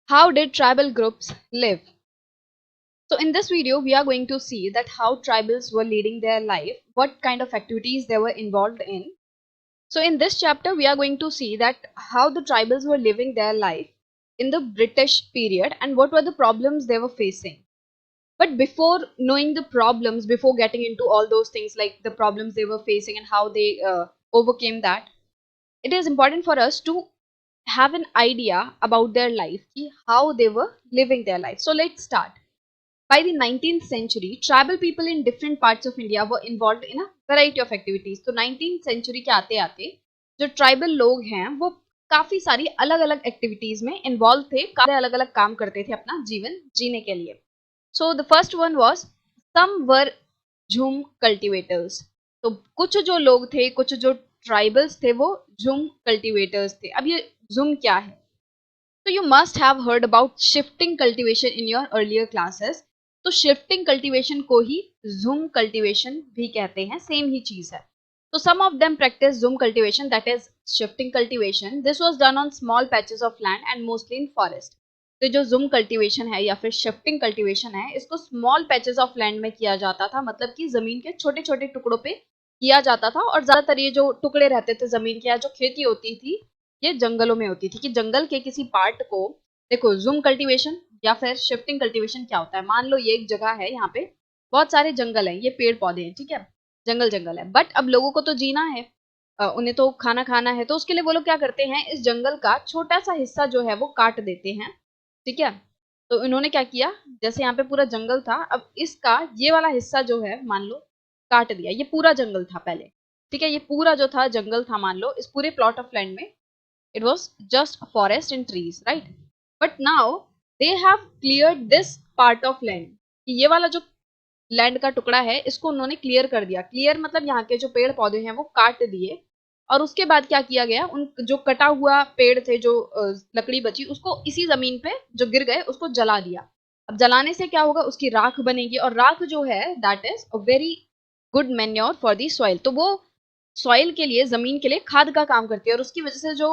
How did tribal groups live? So in this video, we are going to see that how tribals were leading their life, what kind of activities they were involved in. So in this chapter, we are going to see that how the tribals were living their life in the British period and what were the problems they were facing. But before knowing the problems, before getting into all those things like the problems they were facing and how they overcame that, it is important for us to have an idea about their life, how they were living their life. So let's start. By the 19th century, tribal people in different parts of India were involved in a variety of activities. तो 19th century के आते आते जो tribal लोग हैं वो काफी सारी अलग अलग एक्टिविटीज में इन्वॉल्व थे, काफी अलग अलग काम करते थे अपना जीवन जीने के लिए. So the first one was some were jhum cultivators. तो कुछ जो लोग थे, कुछ जो ट्राइबल्स थे वो झूम कल्टिवेटर्स थे. अब ये झूम क्या है? तो you must have heard about shifting cultivation in your earlier classes. तो शिफ्टिंग कल्टीवेशन को ही ज़ूम कल्टीवेशन भी कहते हैं, सेम ही चीज है. तो some of them practice jhum cultivation, that is shifting cultivation. This was done on small patches of land and mostly in forest. तो जो ज़ूम कल्टीवेशन है या फिर शिफ्टिंग कल्टीवेशन है, इसको स्मॉल पैचेस ऑफ लैंड में किया जाता था, मतलब कि जमीन के छोटे छोटे टुकड़ों पे किया जाता था. और ज्यादातर ये जो टुकड़े रहते थे जमीन के या जो खेती होती थी ये जंगलों में होती थी, कि जंगल के किसी पार्ट को, देखो ज़ूम कल्टीवेशन या फिर शिफ्टिंग कल्टीवेशन क्या होता है. मान लो ये एक जगह है, यहाँ पे बहुत सारे जंगल हैं, ये पेड़ पौधे हैं, ठीक है, जंगल जंगल है, बट अब लोगों को तो जीना है, उन्हें तो खाना खाना है. तो उसके लिए वो लोग क्या करते हैं, इस जंगल का छोटा सा हिस्सा जो है वो काट देते हैं, ठीक है. तो इन्होंने क्या किया, जैसे यहाँ पे पूरा जंगल था, अब इसका ये वाला हिस्सा जो है मान लो काट दिया. ये पूरा जंगल था पहले, ठीक है, ये पूरा जो था जंगल था, मान लो इस पूरे प्लॉट ऑफ लैंड में it was just forest and trees, right? But now they have cleared this part of land. कि ये वाला जो लैंड का टुकड़ा है इसको उन्होंने क्लियर कर दिया. क्लियर मतलब यहाँ के जो पेड़ पौधे हैं वो काट दिए, और उसके बाद क्या किया गया, उन जो कटा हुआ पेड़ थे, जो लकड़ी बची, उसको इसी जमीन पे जो गिर गए उसको जला दिया. अब जलाने से क्या होगा, उसकी राख बनेगी, और राख जो है that is a very good manure for the soil. तो वो सॉइल के लिए, जमीन के लिए खाद का काम करती है, और उसकी वजह से जो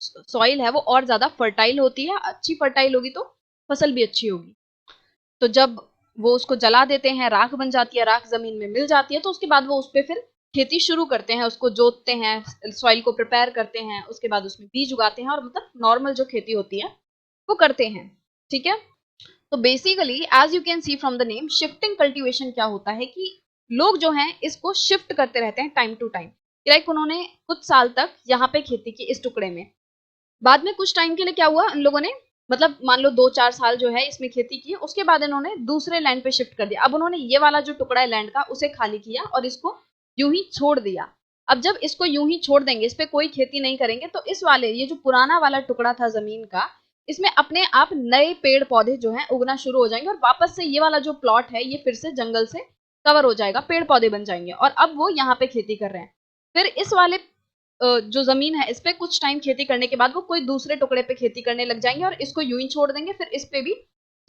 सॉइल है वो और ज्यादा फर्टाइल होती है. अच्छी फर्टाइल होगी तो फसल भी अच्छी होगी. तो जब वो उसको जला देते हैं, राख बन जाती है, राख जमीन में मिल जाती है, तो उसके बाद वो उस पर फिर खेती शुरू करते हैं, उसको जोतते हैं, सॉइल को प्रिपेयर करते हैं, उसके बाद उसमें बीज उगाते हैं, और मतलब नॉर्मल जो खेती होती है वो करते हैं, ठीक है. तो basically as you can see from the name, shifting cultivation क्या होता है कि लोग जो हैं इसको शिफ्ट करते रहते हैं टाइम टू टाइम. लाइक उन्होंने कुछ साल तक यहाँ पे खेती की इस टुकड़े में, बाद में कुछ टाइम के लिए क्या हुआ, इन लोगों ने मतलब मान लो 2-4 साल जो है इसमें खेती की, उसके बाद इन्होंने दूसरे लैंड पे शिफ्ट कर दिया. अब उन्होंने ये वाला जो टुकड़ा है लैंड का उसे खाली किया और इसको यूं ही छोड़ दिया. अब जब इसको यूं ही छोड़ देंगे, इस पे कोई खेती नहीं करेंगे, तो इस वाले, ये जो पुराना वाला टुकड़ा था जमीन का, इसमें अपने आप नए पेड़ पौधे जो है उगना शुरू हो जाएंगे, और वापस से ये वाला जो प्लॉट है ये फिर से जंगल से कवर हो जाएगा, पेड़ पौधे बन जाएंगे, और अब वो यहाँ पे खेती कर रहे हैं. फिर इस वाले जो जमीन है इस पे कुछ टाइम खेती करने के बाद वो कोई दूसरे टुकड़े पे खेती करने लग जाएंगे, और इसको यूं ही छोड़ देंगे, फिर इस पे भी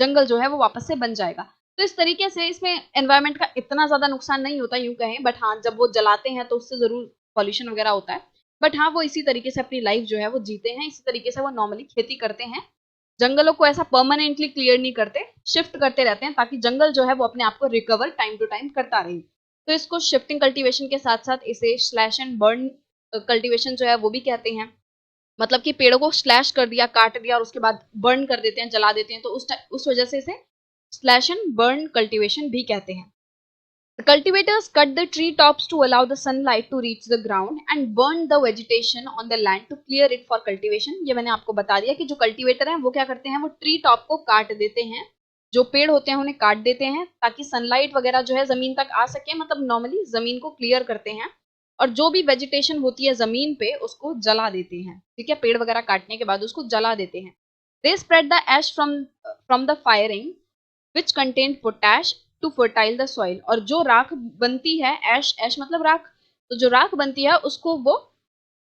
जंगल जो है वो वापस से बन जाएगा. तो इस तरीके से इसमें एनवायरनमेंट का इतना ज्यादा नुकसान नहीं होता यूं कहें, बट हाँ जब वो जलाते हैं तो उससे जरूर पॉल्यूशन वगैरह होता है. बट हाँ वो इसी तरीके से अपनी लाइफ जो है वो जीते हैं, इसी तरीके से वो नॉर्मली खेती करते हैं. जंगलों को ऐसा परमानेंटली क्लियर नहीं करते, शिफ्ट करते रहते हैं, ताकि जंगल जो है वो अपने आप को रिकवर टाइम टू टाइम करता रहे. तो इसको शिफ्टिंग कल्टीवेशन के साथ साथ इसे स्लैश एंड बर्न कल्टीवेशन जो है वो भी कहते हैं. मतलब कि पेड़ों को स्लैश कर दिया, काट दिया, और उसके बाद बर्न कर देते हैं, जला देते हैं, तो उस वजह से इसे स्लैश एंड बर्न कल्टीवेशन भी कहते हैं. The cultivators cut the tree tops to allow the sunlight to reach the ground and burn the vegetation on the land to clear it for cultivation. ये मैंने आपको बता दिया कि जो कल्टीवेटर हैं वो क्या करते हैं, वो ट्री टॉप को काट देते हैं, जो पेड़ होते हैं उन्हें काट देते हैं ताकि सनलाइट वगैरह जो है जमीन तक आ सके, मतलब नॉर्मली जमीन को क्लियर करते हैं, और जो भी वेजिटेशन होती है जमीन पे उसको जला देते हैं, ठीक है, पेड़ वगैरह काटने के बाद उसको जला देते हैं. They spread the ash from the firing which contain potash to fertile the soil. और जो राख बनती है, एश, एश मतलब राख, तो जो राख बनती है उसको वो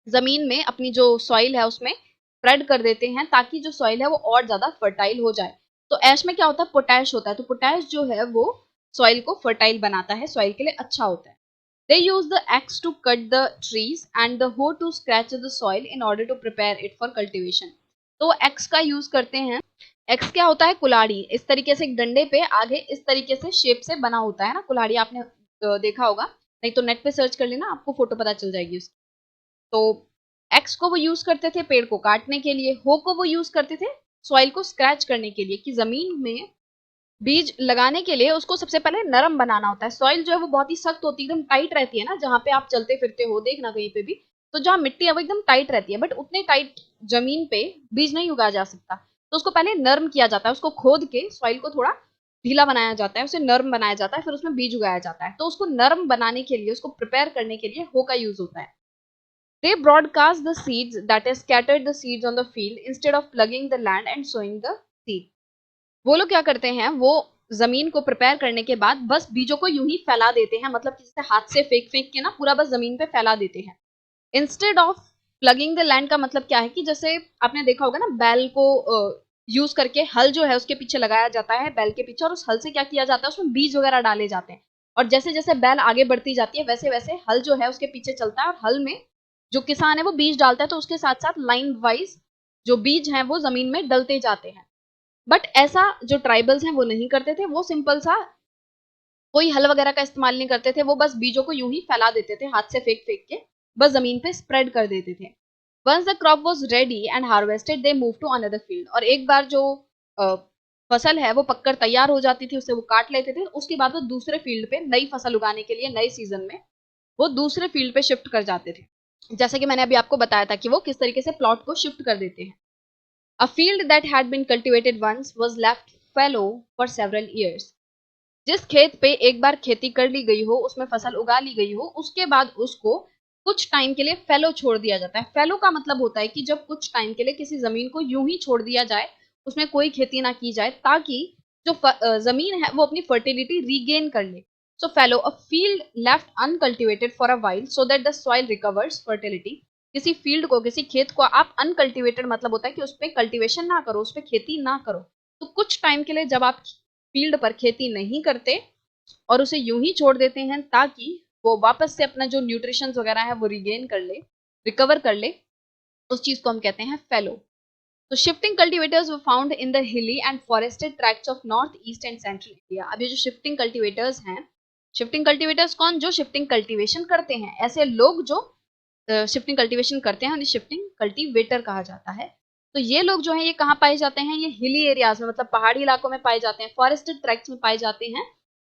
जमीन में अपनी जो सॉइल है उसमें स्प्रेड कर देते हैं, ताकि जो सॉइल है वो और ज्यादा फर्टाइल हो जाए. तो एश में क्या होता है, पोटैश होता है, तो पोटैश जो है वो सॉइल को फर्टाइल बनाता है, सॉइल के लिए अच्छा होता है. They use the axe to cut the trees and the hoe to scratch the soil in order to prepare it for cultivation. तो एक्स का यूज करते हैं एक्स क्या होता है? कुल्हाड़ी। इस तरीके से एक डंडे पे आगे इस तरीके से शेप से बना होता है ना कुल्हाड़ी, आपने देखा होगा, नहीं तो नेट पे सर्च कर लेना, आपको फोटो पता चल जाएगी उसकी। तो एक्स को वो यूज करते थे पेड़ को काटने के लिए, हो को वो यूज करते थे सॉइल को स्क्रैच करने के लिए, कि जमीन में बीज लगाने के लिए उसको सबसे पहले नरम बनाना होता है। सॉइल जो है वो बहुत ही सख्त होती है, एकदम टाइट रहती है ना, जहाँ पे आप चलते फिरते हो देखना कहीं पे भी, तो जहाँ मिट्टी है वो एकदम टाइट रहती है, बट उतने टाइट जमीन पे बीज नहीं उगाया जा सकता। तो उसको पहले नर्म किया जाता है, उसको खोद के सॉइल को थोड़ा ढीला बनाया जाता है, उसे नर्म बनाया जाता है, फिर उसमें बीज उगाया जाता है। तो उसको नर्म बनाने के लिए, उसको प्रिपेयर करने के लिए हो का यूज होता है। They broadcast the seeds, that is scattered the seeds on the field instead of plugging the land and sowing the seed. वो लोग क्या करते हैं, वो जमीन को प्रिपेयर करने के बाद बस बीजों को यूं ही फैला देते हैं, मतलब जैसे हाथ से फेंक फेंक के ना पूरा बस जमीन पे फैला देते हैं। Instead of plugging the land का मतलब क्या है कि जैसे आपने देखा होगा ना, बैल को यूज करके हल जो है उसके पीछे लगाया जाता है, बैल के पीछे, और उस हल से क्या किया जाता है, उसमें बीज वगैरह डाले जाते हैं, और जैसे जैसे बैल आगे बढ़ती जाती है वैसे वैसे हल जो है उसके पीछे चलता है, और हल में जो किसान है वो बीज डालता है, तो उसके साथ साथ लाइन वाइज जो बीज हैं वो जमीन में डलते जाते हैं। बट ऐसा जो ट्राइबल्स हैं वो नहीं करते थे, वो सिंपल सा कोई हल वगैरह का इस्तेमाल नहीं करते थे, वो बस बीजों को यूं ही फैला देते थे हाथ से फेंक फेंक के, बस जमीन पे स्प्रेड कर देते थे। Once the crop was ready and harvested they move to another field, और एक बार जो फसल है वो पककर तैयार हो जाती थी, उसे वो काट लेते थे, उसके बाद वो दूसरे फील्ड पे नई फसल उगाने के लिए नए सीजन में वो दूसरे फील्ड पे शिफ्ट कर जाते थे। जैसे कि मैंने अभी आपको बताया था कि वो किस तरीके से प्लॉट को शिफ्ट कर देते हैं। A field that had been cultivated once was left fallow for several years. जिस खेत पे एक बार खेती कर ली गई हो, उसमें फसल उगा ली गई हो, उसके बाद उसको कुछ टाइम के लिए फेलो छोड़ दिया जाता है। फेलो का मतलब होता है कि जब कुछ टाइम के लिए किसी जमीन को यूं ही छोड़ दिया जाए, उसमें कोई खेती ना की जाए, ताकि जो जमीन है वो अपनी फर्टिलिटी रीगेन कर ले। So fallow, a field left uncultivated for a while so that the soil recovers fertility. किसी फील्ड को, किसी खेत को आप अनकल्टिवेटेड मतलब होता है कि उस पर कल्टिवेशन ना करो, उस पर खेती ना करो, तो कुछ टाइम के लिए जब आप फील्ड पर खेती नहीं करते और उसे यूं ही छोड़ देते हैं ताकि वो वापस से अपना जो न्यूट्रिशन वगैरह है वो रिगेन कर ले, रिकवर कर ले, उस चीज को हम कहते हैं फेलो। तो shifting cultivators were found in the hilly and forested tracts of north east and central India. अब ये जो शिफ्टिंग कल्टिवेटर्स हैं, शिफ्टिंग कल्टिवेटर्स कौन? जो शिफ्टिंग कल्टिवेशन करते हैं, ऐसे लोग जो शिफ्टिंग कल्टीवेशन करते हैं, उन्हें शिफ्टिंग कल्टीवेटर कहा जाता है। तो ये लोग जो हैं ये कहाँ पाए जाते हैं? ये हिली एरियाज में, मतलब पहाड़ी इलाकों में पाए जाते हैं, फॉरेस्टेड ट्रैक्ट्स में पाए जाते हैं।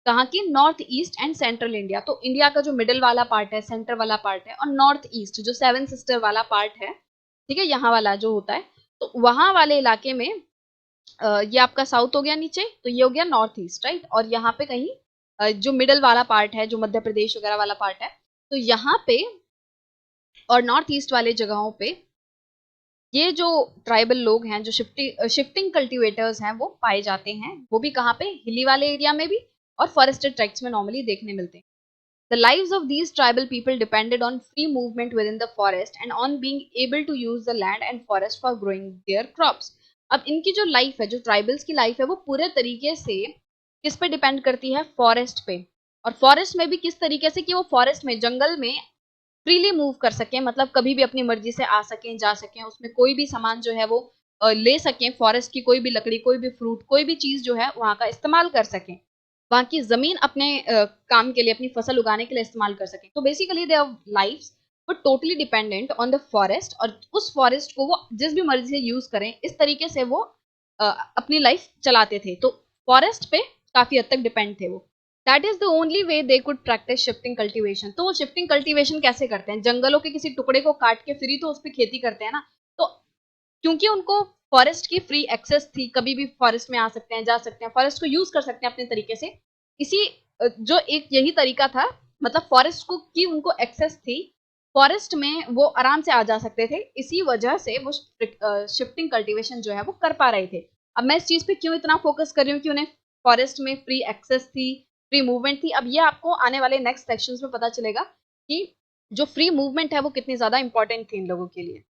कहाँ की? North east and central India. तो इंडिया का जो मिडिल वाला पार्ट है, सेंटर वाला पार्ट है, और नॉर्थ ईस्ट जो सेवन सिस्टर वाला पार्ट है, ठीक है, यहाँ वाला जो होता है, तो वहां वाले इलाके में ये आपका साउथ हो गया नीचे, तो ये हो गया नॉर्थ ईस्ट, राइट। और यहाँ पे कहीं जो मिडल वाला पार्ट है, जो मध्य प्रदेश वगैरह वाला पार्ट है, तो यहाँ पे और नॉर्थ ईस्ट वाले जगहों पे ये जो ट्राइबल लोग हैं, जो शिफ्टिंग कल्टीवेटर्स हैं, वो पाए जाते हैं। वो भी कहाँ पे? हिली वाले एरिया में भी, और फॉरेस्टेड ट्रैक्ट्स में नॉर्मली देखने मिलते हैं। The lives of these tribal people depended on free movement within the forest and on being able to use the land and forest for growing their crops. अब इनकी जो लाइफ है, जो tribals की लाइफ है, वो पूरे तरीके से किस पे डिपेंड करती है? फॉरेस्ट पे। और फॉरेस्ट में भी किस तरीके से? कि वो फॉरेस्ट में, जंगल में फ्रीली मूव कर सकें, मतलब कभी भी अपनी मर्जी से आ सकें, जा सकें, उसमें कोई भी सामान जो है वो ले सकें, फॉरेस्ट की कोई भी लकड़ी, कोई भी फ्रूट, कोई भी चीज जो है वहां का इस्तेमाल कर सकें, वहां की जमीन अपने काम के लिए, अपनी फसल उगाने के लिए इस्तेमाल कर सकें। तो बेसिकली देयर लाइफ्स वो totally dependent on the forest, और उस फॉरेस्ट को वो जिस भी मर्जी से यूज करें, इस तरीके से वो अपनी लाइफ चलाते थे। तो फॉरेस्ट पे काफी हद तक डिपेंड थे वो। That is the only way they could practice shifting cultivation. तो वो शिफ्टिंग कल्टीवेशन कैसे करते हैं? जंगलों के किसी टुकड़े को काट के फिर ही तो उस पर खेती करते हैं ना। तो क्योंकि उनको फॉरेस्ट की फ्री एक्सेस थी, कभी भी फॉरेस्ट में आ सकते हैं, जा सकते हैं, फॉरेस्ट को यूज कर सकते हैं अपने तरीके से, इसी जो एक यही तरीका था, मतलब फॉरेस्ट को की उनको एक्सेस थी, फॉरेस्ट में वो आराम से आ जा सकते थे, इसी वजह से वो शिफ्टिंग कल्टीवेशन जो है वो कर पा रहे थे। अब मैं इस चीज पे क्यों इतना फोकस कर रही हूँ कि उन्हें फॉरेस्ट में फ्री एक्सेस थी, फ्री मूवमेंट थी, अब ये आपको आने वाले नेक्स्ट सेक्शंस में पता चलेगा कि जो फ्री मूवमेंट है वो कितनी ज्यादा इंपॉर्टेंट थी इन लोगों के लिए।